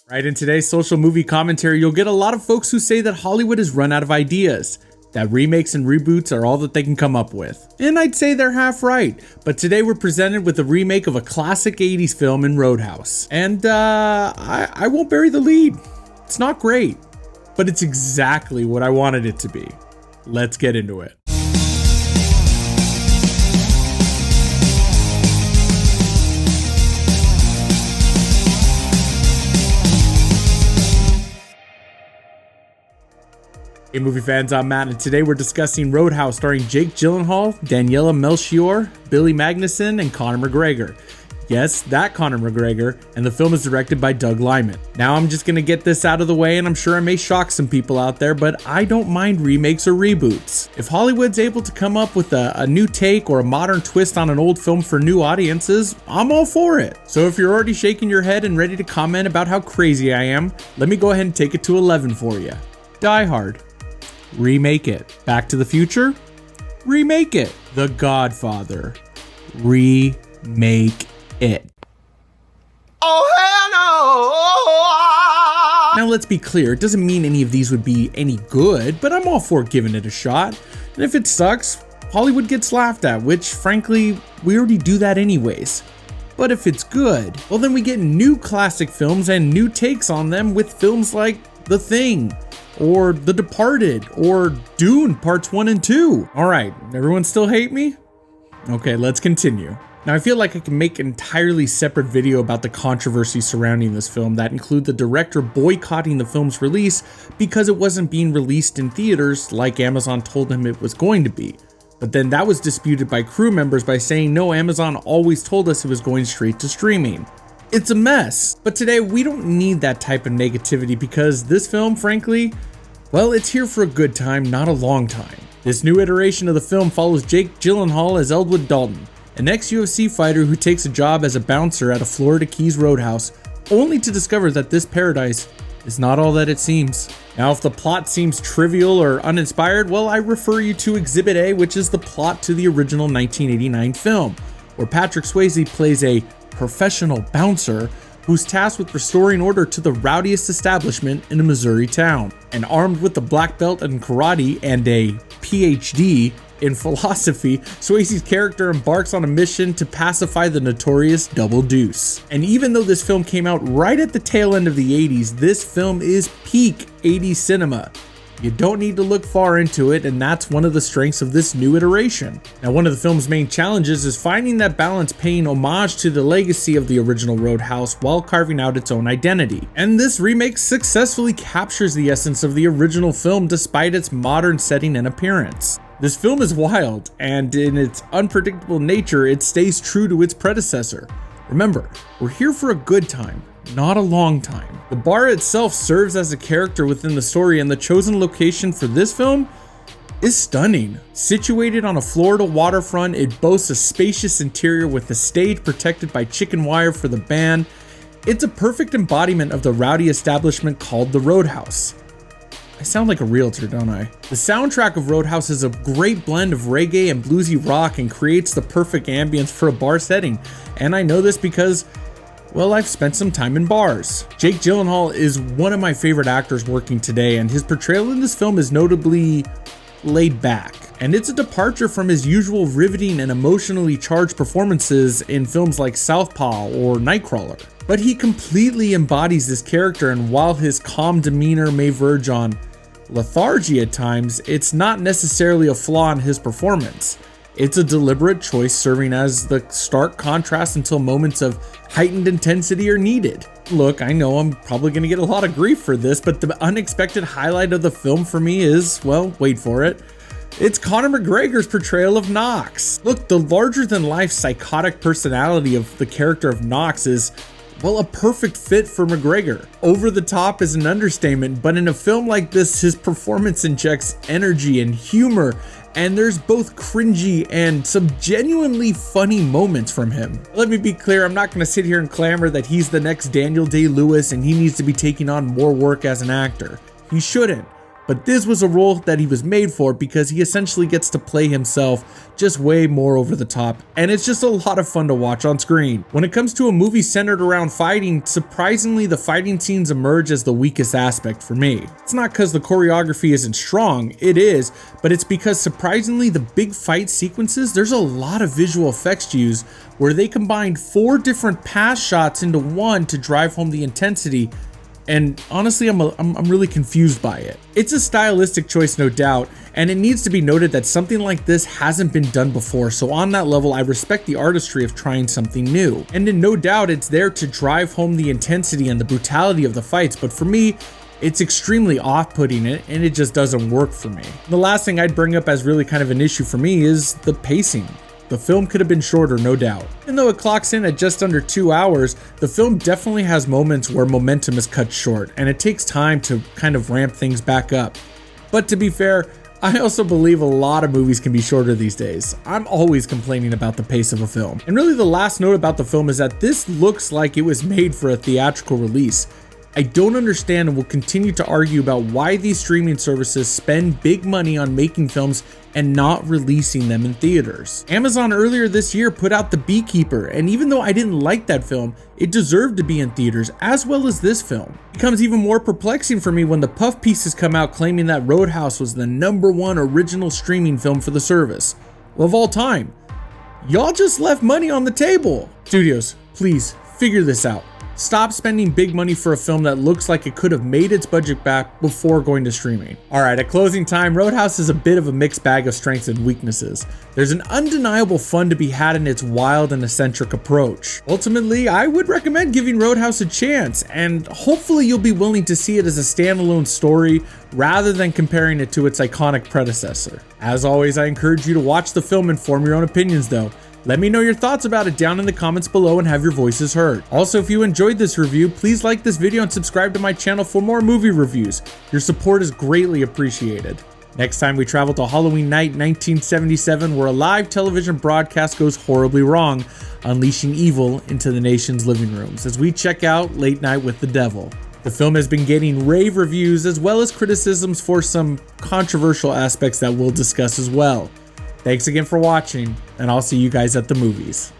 Right, in today's social movie commentary, you'll get a lot of folks who say that Hollywood has run out of ideas, that remakes and reboots are all that they can come up with. And I'd say they're half right, but today we're presented with a remake of a classic 80s film in Roadhouse. And I won't bury the lead. It's not great, but it's exactly what I wanted it to be. Let's get into it. Hey movie fans, I'm Matt, and today we're discussing Roadhouse starring Jake Gyllenhaal, Daniela Melchior, Billy Magnussen, and Conor McGregor. Yes, that Conor McGregor, and the film is directed by Doug Liman. Now I'm just gonna get this out of the way, and I'm sure I may shock some people out there, but I don't mind remakes or reboots. If Hollywood's able to come up with a new take or a modern twist on an old film for new audiences, I'm all for it. So if you're already shaking your head and ready to comment about how crazy I am, let me go ahead and take it to 11 for you. Die Hard. Remake it. Back to the Future? Remake it. The Godfather. Remake it. Oh, hell no! Now let's be clear, it doesn't mean any of these would be any good, but I'm all for giving it a shot. And if it sucks, Hollywood gets laughed at, which frankly, we already do that anyways. But if it's good, well then we get new classic films and new takes on them with films like The Thing, or The Departed, or Dune Parts 1 and 2. Alright, everyone still hate me? Okay, let's continue. Now I feel like I can make an entirely separate video about the controversy surrounding this film that include the director boycotting the film's release because it wasn't being released in theaters like Amazon told him it was going to be. But then that was disputed by crew members by saying no, Amazon always told us it was going straight to streaming. It's a mess. But today we don't need that type of negativity because this film, frankly, well, it's here for a good time, not a long time. This new iteration of the film follows Jake Gyllenhaal as Elwood Dalton, an ex-UFC fighter who takes a job as a bouncer at a Florida Keys Roadhouse, only to discover that this paradise is not all that it seems. Now, if the plot seems trivial or uninspired, well, I refer you to Exhibit A, which is the plot to the original 1989 film, where Patrick Swayze plays a professional bouncer who's tasked with restoring order to the rowdiest establishment in a Missouri town. And armed with a black belt in karate and a PhD in philosophy, Swayze's character embarks on a mission to pacify the notorious Double Deuce. And even though this film came out right at the tail end of the 80s, this film is peak 80s cinema. You don't need to look far into it, and that's one of the strengths of this new iteration. Now, one of the film's main challenges is finding that balance, paying homage to the legacy of the original Roadhouse while carving out its own identity. And this remake successfully captures the essence of the original film despite its modern setting and appearance. This film is wild, and in its unpredictable nature, it stays true to its predecessor. Remember, we're here for a good time, not a long time. The bar itself serves as a character within the story, and the chosen location for this film is stunning. Situated on a Florida waterfront, it boasts a spacious interior with a stage protected by chicken wire for the band. It's a perfect embodiment of the rowdy establishment called the Roadhouse. I sound like a realtor, don't I? The soundtrack of Roadhouse is a great blend of reggae and bluesy rock and creates the perfect ambience for a bar setting. And I know this because, well, I've spent some time in bars. Jake Gyllenhaal is one of my favorite actors working today, and his portrayal in this film is notably laid back. And it's a departure from his usual riveting and emotionally charged performances in films like Southpaw or Nightcrawler. But he completely embodies this character, and while his calm demeanor may verge on lethargy at times, it's not necessarily a flaw in his performance. It's a deliberate choice serving as the stark contrast until moments of heightened intensity are needed. Look, I know I'm probably going to get a lot of grief for this, but the unexpected highlight of the film for me is, well, wait for it, it's Conor McGregor's portrayal of Knox. Look, the larger-than-life psychotic personality of the character of Knox is, well, a perfect fit for McGregor. Over the top is an understatement, but in a film like this, his performance injects energy and humor, and there's both cringy and some genuinely funny moments from him. Let me be clear, I'm not going to sit here and clamor that he's the next Daniel Day-Lewis and he needs to be taking on more work as an actor. He shouldn't. but this was a role that he was made for because he essentially gets to play himself just way more over the top, and it's just a lot of fun to watch on screen. When it comes to a movie centered around fighting, surprisingly the fighting scenes emerge as the weakest aspect for me. It's not because the choreography isn't strong, it is, but it's because surprisingly the big fight sequences, there's a lot of visual effects used where they combined 4 different pass shots into one to drive home the intensity. And honestly, I'm really confused by it. It's a stylistic choice, no doubt, and it needs to be noted that something like this hasn't been done before, so on that level, I respect the artistry of trying something new. And in no doubt, it's there to drive home the intensity and the brutality of the fights, but for me, it's extremely off-putting and it just doesn't work for me. The last thing I'd bring up as really kind of an issue for me is the pacing. The film could have been shorter, no doubt. Even though it clocks in at just under 2 hours, the film definitely has moments where momentum is cut short, and it takes time to kind of ramp things back up. But to be fair, I also believe a lot of movies can be shorter these days. I'm always complaining about the pace of a film. And really the last note about the film is that this looks like it was made for a theatrical release. I don't understand and will continue to argue about why these streaming services spend big money on making films and not releasing them in theaters. Amazon earlier this year put out The Beekeeper, and even though I didn't like that film, it deserved to be in theaters as well as this film. It becomes even more perplexing for me when the puff pieces come out claiming that Roadhouse was the #1 original streaming film for the service. Well, of all time, y'all just left money on the table. Studios, please figure this out. Stop spending big money for a film that looks like it could have made its budget back before going to streaming. Alright, at closing time, Roadhouse is a bit of a mixed bag of strengths and weaknesses. There's an undeniable fun to be had in its wild and eccentric approach. Ultimately, I would recommend giving Roadhouse a chance, and hopefully you'll be willing to see it as a standalone story rather than comparing it to its iconic predecessor. As always, I encourage you to watch the film and form your own opinions though. Let me know your thoughts about it down in the comments below and have your voices heard. Also, if you enjoyed this review, please like this video and subscribe to my channel for more movie reviews. Your support is greatly appreciated. Next time we travel to Halloween night 1977, where a live television broadcast goes horribly wrong, unleashing evil into the nation's living rooms as we check out Late Night with the Devil. The film has been getting rave reviews as well as criticisms for some controversial aspects that we'll discuss as well. Thanks again for watching, and I'll see you guys at the movies.